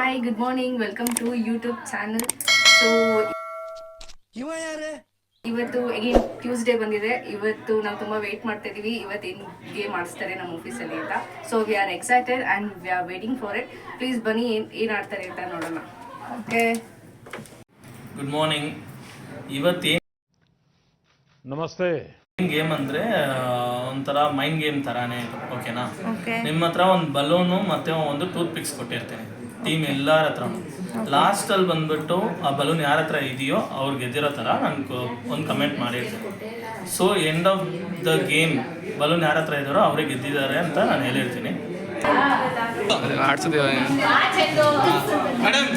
Hi good morning, welcome to YouTube channel. So ಇವತ್ತು again Tuesday ಬಂದಿದೆ. ಇವತ್ತು ನಾವು ತುಂಬ ವೆಯ್ಟ್ ಮಾಡ್ತಾ ಇದೀವಿ, ಇವತ್ತೇನು ಗೇಮ್ ಆಡಿಸ್ತಾರೆ ನಮ್ಮ ಆಫೀಸಲ್ಲಿ ಅಂತ. So we are excited and we are waiting for it. Please ಬನ್ನಿ, ಏನು ಆಡ್ತಾರೆ ಅಂತ ನೋಡೋಣ. Okay, good morning. ಇವತ್ತೇನು ನಮಸ್ತೆ. ಗೇಮ್ ಅಂದರೆ ಒಂಥರ ಮೈಂಡ್ ಗೇಮ್ ಥರಾನೇ ಇದು, ಓಕೆನಾ? ನಿಮ್ಮ ಹತ್ರ ಒಂದು ಬಲೂನು ಮತ್ತು ಒಂದು ಟೂತ್ ಪಿಕ್ಸ್ ಕೊಟ್ಟಿರ್ತೀನಿ ಟೀಮ್ ಎಲ್ಲರ ಹತ್ರನೂ. ಲಾಸ್ಟಲ್ಲಿ ಬಂದ್ಬಿಟ್ಟು ಆ ಬಲೂನ್ ಯಾರ ಹತ್ರ ಇದೆಯೋ ಅವ್ರು ಗೆದ್ದಿರೋ ಥರ ನನಗೆ ಒಂದು ಕಮೆಂಟ್ ಮಾಡಿರ್ತೀನಿ. So end of the game balloon ಯಾರ ಹತ್ರ ಇದ್ದಾರೋ ಅವ್ರಿಗೆ ಗೆದ್ದಿದ್ದಾರೆ ಅಂತ ನಾನು ಹೇಳಿರ್ತೀನಿ. ಮೇಡಮ್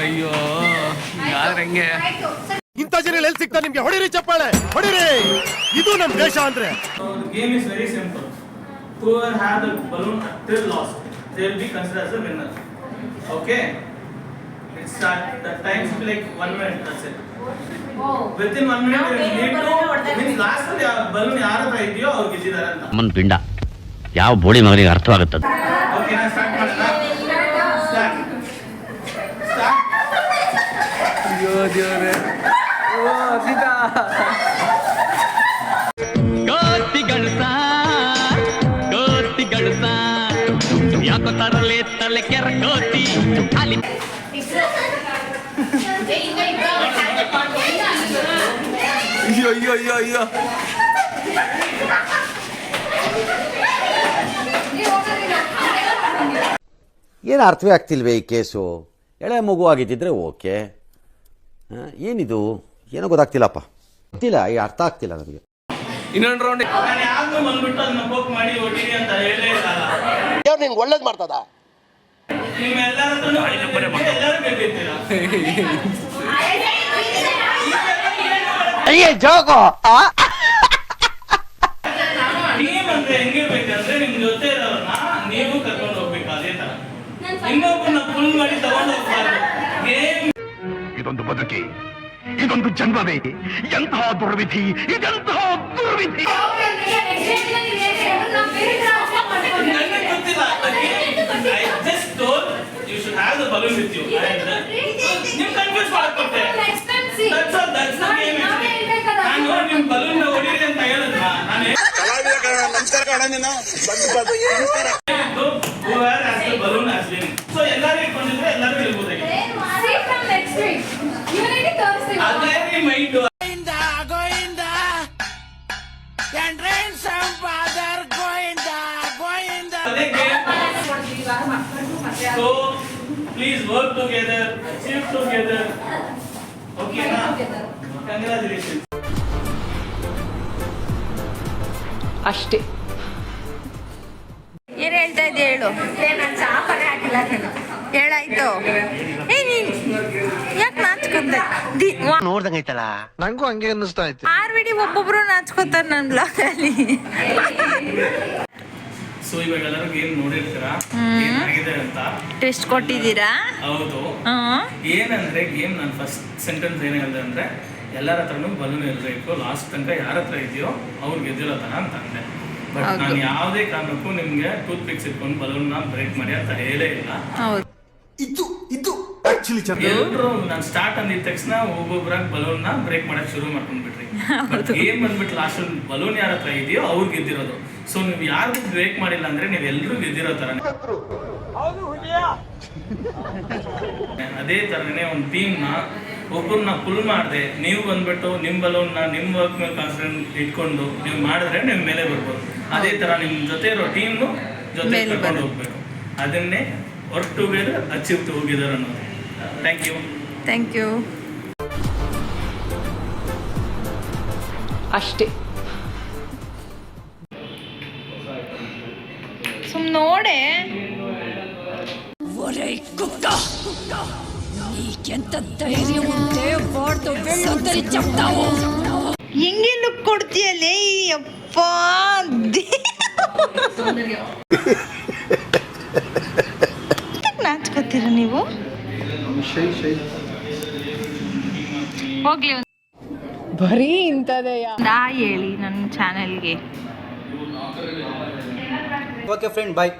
ಅಯ್ಯೋ ಯಾರಂಗೆ ಇಂಥ ಜನ ಎಲ್ಲಿ ಸಿಗ್ತಾ ನಿಮ್ಗೆ? ಹೊಡಿರಿ ಚಪ್ಪಾಳೆ, ಹೊಡಿರಿ. ಇದು ನಮ್ಮ ದೇಶ ಅಂದ್ರೆ. Game is very simple. Whoever have the balloon till lost, they will be considered as a winner. Okay? It's the time will be like 1 minute. That's it. Within 1 minute you need to means last balloon ಯಾರ ಹತ್ರ ಇದೆಯೋ ಅವ್ರು ಗೆದ್ದಿದ್ದಾರೆ ಅಂತ. ಅಮ್ಮನ್ ಪಿಂಡ ಯಾವ ಬೋಳಿ ಮಗನಿಗೆ ಅರ್ಥವಾಗುತ್ತದೆ. ಓಕೆ, ನಾನು ಸ್ಟಾರ್ಟ್ ಮಾಡೋಣ. ಸ್ಟಾರ್ಟ್. ಅಯ್ಯೋ ದೇವ್ರೆ. ಓ ಸೀತಾ ಗೋತಿಗಳ್ಸ ಯಾಕೋ ತರಲೆ ತಲೆ ಕೆರಗೋತಿ ಖಾಲಿ. ಅಯ್ಯೋ ಅಯ್ಯೋ ಅಯ್ಯೋ ಅಯ್ಯೋ ಏನು ಅರ್ಥವೇ ಆಗ್ತಿಲ್ವೇ ಈ ಕೇಸು? ಎಳೆ ಮಗು ಆಗಿದ್ದಿದ್ರೆ ಓಕೆ, ಏನಿದು ಏನೋ ಗೊತ್ತಾಗ್ತಿಲ್ಲಪ್ಪ, ಗೊತ್ತಿಲ್ಲ, ಈ ಅರ್ಥ ಆಗ್ತಿಲ್ಲ ನನಗೆ. ಇನ್ನೊಂದು ರೌಂಡ್. ನಾನು ಯಾವ್ದು ಬಂದ್ಬಿಟ್ಟು ಅದನ್ನ ಪೋಕ್ ಮಾಡಿ ಹೊಡಿರಿ ಅಂತ ಹೇಳೇ ಇಲ್ಲ. ದೇವ್ರು ನಿಂಗೆ ಒಳ್ಳೇದು ಮಾಡ್ತದ. ನಿಮ್ಮೆಲ್ಲರೂ ಗೆದ್ದಿರ್ತೀರಾ. ಟೀಮ್ ಅಂದ್ರೆ ಹೆಂಗಿರ್ಬೇಕಂದ್ರೆ ನಿಮ್ ಜೊತೆ ಇರೋರ್ನ ನೀವು ಕರ್ಕೊಂಡು ಹೋಗ್ಬೇಕು. ಅದೇ ತರ ಇನ್ನೊಬ್ಬರನ್ನ ಫುಲ್ ಮಾಡಿ ತಗೊಂಡು ಹೋಗ್ಬಾರ್ದು. ಗೇಮ್ ಇದೊಂದು ಬದುಕಿ, ಇದೊಂದು ಜನ್ಮವೇ, ಎಂತಹ ದುರ್ವಿಧಿ, ಇದೆಂತಹ ದುರ್ವಿಧಿ. ನನಗೆ ಗೊತ್ತಿಲ್ಲ. I just told you should have the balloon with you. ನಿಮ್ confuse ಮಾಡ್ಕೊಟ್ಟೆ. That's all. That's the game. ನಾನು ನಿಮ್ ಬಲೂನ್ ಹೊಡಿರಿ ಅಂತ ಹೇಳಿದ್ನ. ನಾನು ನಮಸ್ಕಾರ ಕಣ ನೀನು whoever has the balloon has been. So ಎಲ್ಲರೂ ಇಟ್ಕೊಂಡಿದ್ರೆ ಎಲ್ಲರೂ ಗೆಲ್ಬೋದಾಗಿದೆ. ಅದೇ ನಿಮ್ಮ mind. So please work together, achieve together. Okay na? Congratulations. ಅಷ್ಟೇ. ಏನು ಹೇಳ್ತಾ ಇದ್ದೆ ಹೇಳು. ನಾನು ಚಾಪನೆ ಹಾಕಿಲ್ಲ, ಹೇಳಾಯ್ತು. ನೀನು ಯಾಕೆ ನಾಚ್ಕೊಂಡೆ? ನೋಡ್ದಂಗೈತಲ್ಲ, ನಂಗೂ ಹಂಗೆ ಅನ್ನಿಸ್ತಾ ಐತೆ. ಆರ್ವಿಡಿ ಒಬ್ಬೊಬ್ರು ನಾಚ್ಕೋತಾರೆ ನನ್ನ ಬ್ಲಾಗಲ್ಲಿ. ಸೊ ಇವಾಗ ಎಲ್ಲರೂ ಗೇಮ್ ನೋಡಿರ್ತೀರಾ, ಏನಾಗಿದೆ ಅಂತ ಟೆಸ್ಟ್ ಕೊಟ್ಟಿದ್ದೀರಾ? ಹೌದು. ಏನಂದ್ರೆ ಗೇಮ್ ನಾನು ಫಸ್ಟ್ ಸೆಂಟೆನ್ಸ್ ಏನು ಹೇಳಿದೆ ಅಂದ್ರೆ ಎಲ್ಲರ ಹತ್ರನೂ ಬಲೂನ್ ಇರಬೇಕು, ಲಾಸ್ಟ್ ತನಕ ಯಾರ ಹತ್ರ ಇದೆಯೋ ಅವ್ರು ಗೆದ್ದಿರೋ ಥರ ಅಂತ ಅಂದೆ. ಬಟ್ ನಾನು ಯಾವುದೇ ಕಾರಣಕ್ಕೂ ನಿಮ್ಗೆ ಟೂತ್ ಪಿಕ್ಸ್ ಇಟ್ಕೊಂಡು ಬಲೂನ್ನ ಬ್ರೇಕ್ ಮಾಡಿ ಅಂತ ಹೇಳೇ ಇಲ್ಲ. ಇದು ಆಕ್ಚುಲಿ ಎಲ್ಲರೂ ನಾನು ಸ್ಟಾರ್ಟ್ ಅಂದಿದ ತಕ್ಷಣ ಒಬ್ಬೊಬ್ಬರಾಗ ಬಲೂನ್ನ ಬ್ರೇಕ್ ಮಾಡಕ್ ಶುರು ಮಾಡ್ಕೊಂಡ್ಬಿಟ್ರಿ. ಬಟ್ ಗೇಮ್ ಬಂದ್ಬಿಟ್ಟು ಲಾಸ್ಟ್ ಬಲೂನ್ ಯಾರ ಹತ್ರ ಇದೆಯೋ ಅವ್ರು ಗೆದ್ದಿರೋದು. ಸೊ ನೀವು ಯಾರು ಬ್ರೇಕ್ ಮಾಡಿಲ್ಲ ಅಂದ್ರೆ ನೀವು ಎಲ್ಲರೂ ಗೆದ್ದಿರೋ ತರ. ಅದೇ ತರನೇ ಒಂದು ಟೀಮ್ನ ಒಬ್ಬರನ್ನ ಫುಲ್ ಮಾಡಿದೆ, ನೀವು ಬಂದ್ಬಿಟ್ಟು ನಿಮ್ಮ ಬಲೂನ್ನ ನಿಮ್ಮ ವರ್ಕ್ ಮೇಲೆ ಕಾನ್ಸಂಟ್ರೇಟ್ ಇಟ್ಕೊಂಡು ನೀವು ಮಾಡಿದ್ರೆ ನೀವು ಮೇಲೆ ಬರ್ಬೋದು. ಅದೇ ತರ ನಿಮ್ಮ ಜೊತೆ ಇರೋ ಟೀಮ್ನು ಜೊತೆ ಕರ್ಕೊಂಡು ಹೋಗ್ಬೇಕು. ಅದನ್ನೇ ವರ್ಕ್ ಟುಗೆದರ್ ಅಚೀವ್ ಟುಗೆದರ್ ಅನ್ನೋದು. Thank you. Thank you. ಅಷ್ಟೇ. ಸುಮ್ಮನೆ ನೋಡೆ ಹಿಂಗೆ ಲುಕ್ ಕೊಡ್ತೀಯಲ್ಲೇ ಅಪ್ಪ ನಾಚ್ಕೋತೀರ ನೀವು ಹೋಗ್ಲಿ ಬರೀ ಇಂಥದೆಯಾ ಹೇಳಿ ನನ್ನ ಚಾನೆಲ್ಗೆ ಓಕೆ ಫ್ರೆಂಡ್ ಬಾಯ್.